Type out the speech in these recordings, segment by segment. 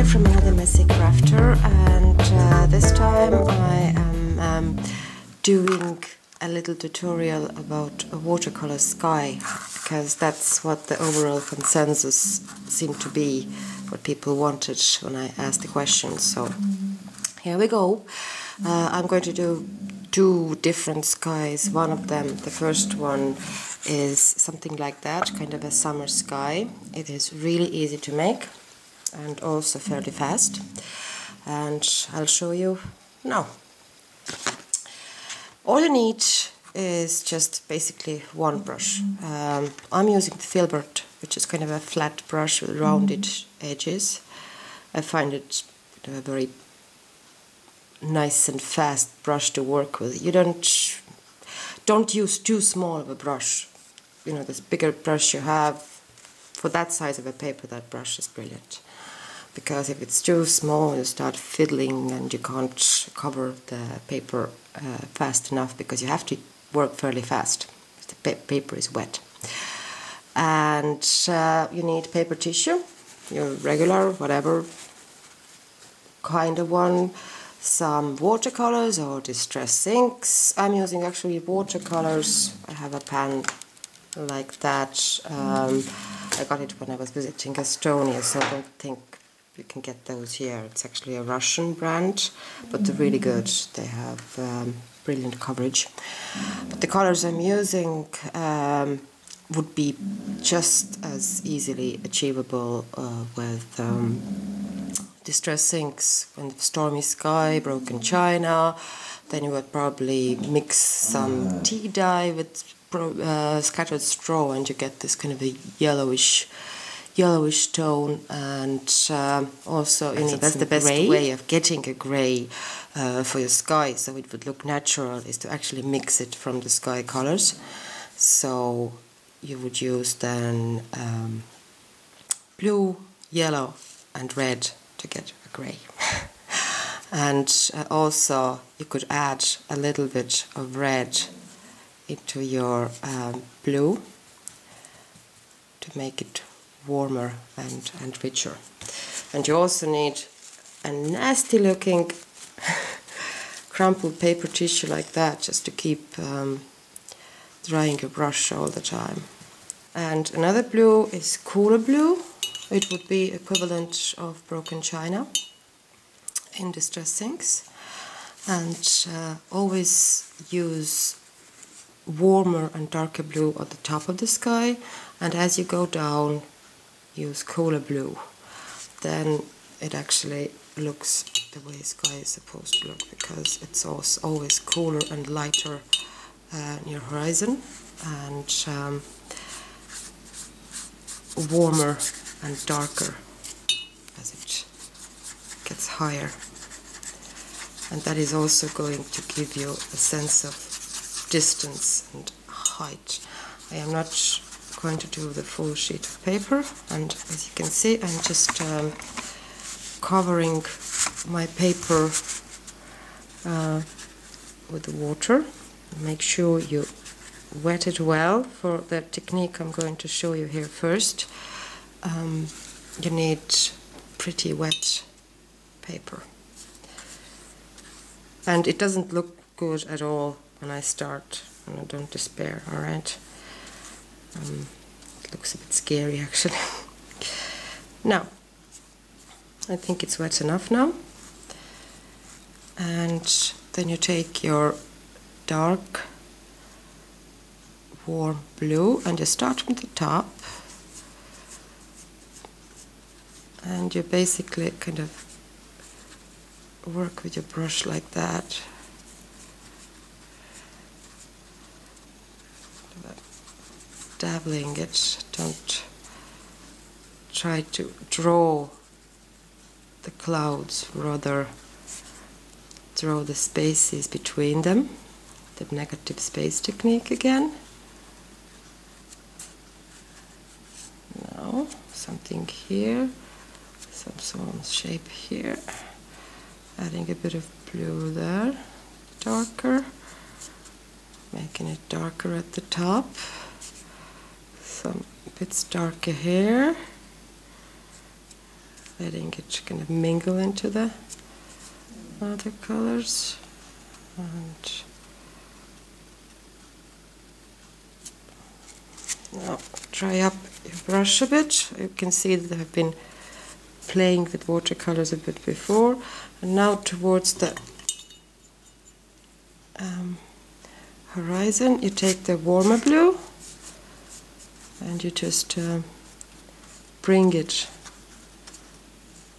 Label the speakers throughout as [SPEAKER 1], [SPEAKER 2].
[SPEAKER 1] here from another Messy Crafter, and this time I am doing a little tutorial about a watercolor sky, because that's what the overall consensus seemed to be, what people wanted when I asked the question. So here we go. I'm going to do two different skies. One of them, the first one, is something like that, kind of a summer sky. It is really easy to make and also fairly fast, and I'll show you now. All you need is just basically one brush. I'm using the Filbert, which is kind of a flat brush with rounded edges. I find it a very nice and fast brush to work with. You don't use too small of a brush. You know, this bigger brush you have for that size of a paper, that brush is brilliant. Because if it's too small, you start fiddling and you can't cover the paper fast enough, because you have to work fairly fast. The paper is wet. And you need paper tissue, your regular, whatever kind of one. Some watercolors or distress inks. I'm using actually watercolors. I have a pan like that. I got it when I was visiting Estonia, so I don't think you can get those here. It's actually a Russian brand, but they're really good. They have brilliant coverage. But the colors I'm using would be just as easily achievable with distress inks. In the stormy sky, broken china, then you would probably mix some tea dye with scattered straw, and you get this kind of a yellowish tone. And also you need that's the best way of getting a grey for your sky, so it would look natural, is to actually mix it from the sky colors. So you would use then blue, yellow and red to get a grey. And also you could add a little bit of red into your blue to make it warmer and richer. And you also need a nasty looking crumpled paper tissue like that, just to keep drying your brush all the time. And another blue is cooler blue. It would be equivalent of broken china in distress inks. And always use warmer and darker blue at the top of the sky, and as you go down use cooler blue. Then it actually looks the way sky is supposed to look, because it's always cooler and lighter near horizon, and warmer and darker as it gets higher. And that is also going to give you a sense of distance and height. I am not going to do the full sheet of paper, and as you can see, I'm just covering my paper with the water. Make sure you wet it well. For the technique I'm going to show you here first, you need pretty wet paper. And it doesn't look good at all when I start, and don't despair, alright? It looks a bit scary actually. Now, I think it's wet enough now. And then you take your dark warm blue and you start from the top, and you basically kind of work with your brush like that. Dabbling it, don't try to draw the clouds, rather draw the spaces between them, the negative space technique again. Now something here, some sort of shape here, adding a bit of blue there, darker, making it darker at the top, some bits darker here, letting it kind of mingle into the watercolors. And now dry up your brush a bit. You can see that I've been playing with watercolors a bit before, and now towards the horizon you take the warmer blue and you just bring it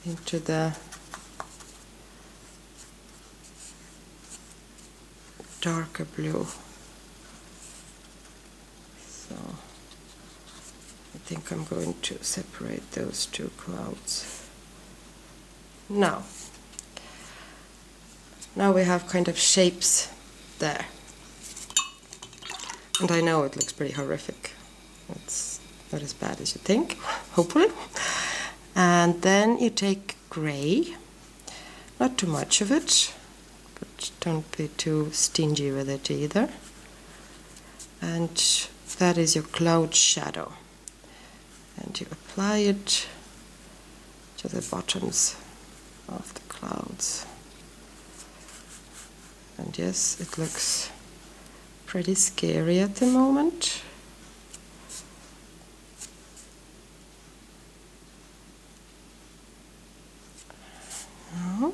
[SPEAKER 1] into the darker blue. So I think I'm going to separate those two clouds. Now we have kind of shapes there. And I know it looks pretty horrific. It's not as bad as you think, hopefully. And then you take grey, not too much of it, but don't be too stingy with it either. And that is your cloud shadow. And you apply it to the bottoms of the clouds. And yes, it looks pretty scary at the moment. Now,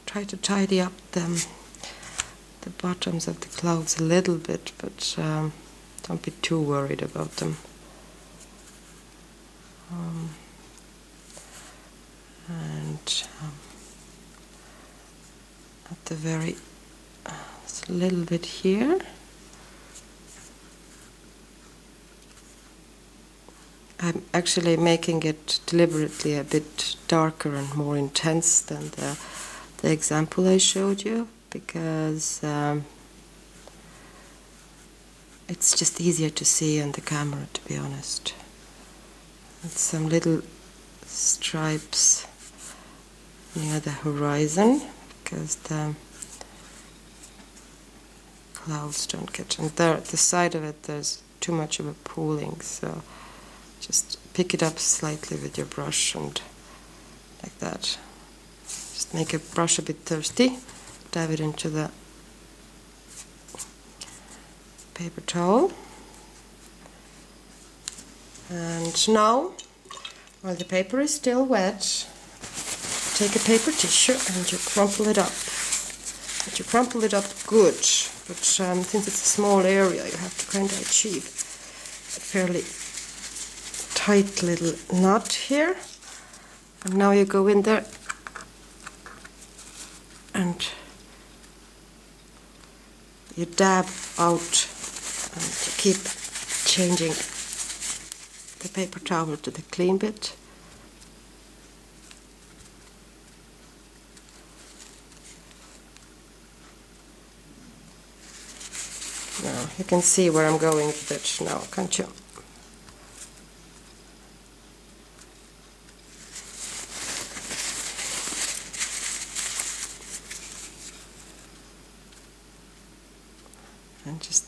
[SPEAKER 1] try to tidy up the bottoms of the clouds a little bit, but don't be too worried about them. At the very it's a little bit here. I'm actually making it deliberately a bit darker and more intense than the example I showed you, because it's just easier to see on the camera, to be honest. And some little stripes near the horizon, because the clouds don't get, and there at the side of it there's too much of a pooling, so just pick it up slightly with your brush and like that. Just make your brush a bit thirsty, dab it into the paper towel. And now, while the paper is still wet, take a paper tissue and you crumple it up. But you crumple it up good, but since it's a small area, you have to kind of achieve a fairly tight little knot here. And now you go in there and you dab out and you keep changing the paper towel to the clean bit. Now you can see where I'm going with it now, can't you? And just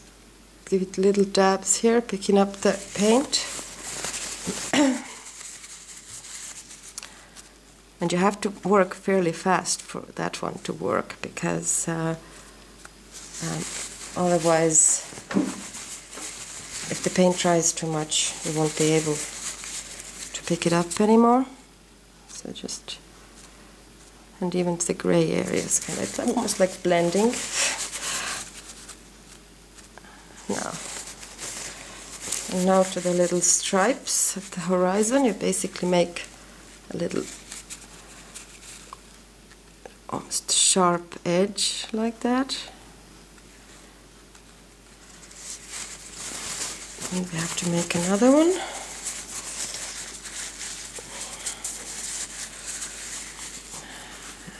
[SPEAKER 1] give it little dabs here, picking up the paint. And you have to work fairly fast for that one to work, because otherwise, if the paint dries too much, you won't be able to pick it up anymore. So just, and even the gray areas, kind of almost like blending. Now to the little stripes at the horizon, you basically make a little almost sharp edge like that. And we have to make another one.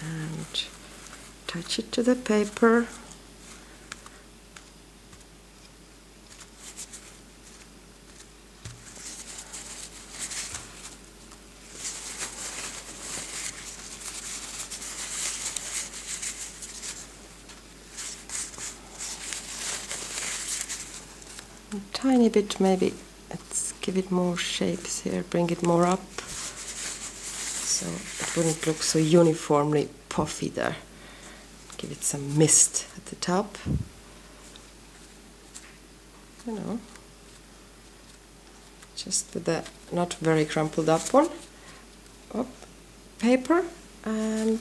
[SPEAKER 1] And touch it to the paper. tiny bit, maybe let's give it more shapes here, bring it more up, so it wouldn't look so uniformly puffy there. Give it some mist at the top, you know, just with the not very crumpled up one, paper, and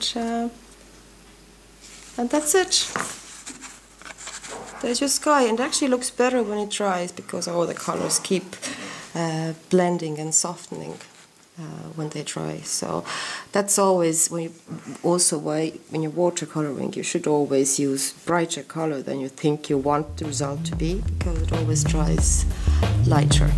[SPEAKER 1] that's it. There's your sky, and it actually looks better when it dries because all the colors keep blending and softening when they dry. So that's always when you're watercoloring, you should always use brighter color than you think you want the result to be, because it always dries lighter.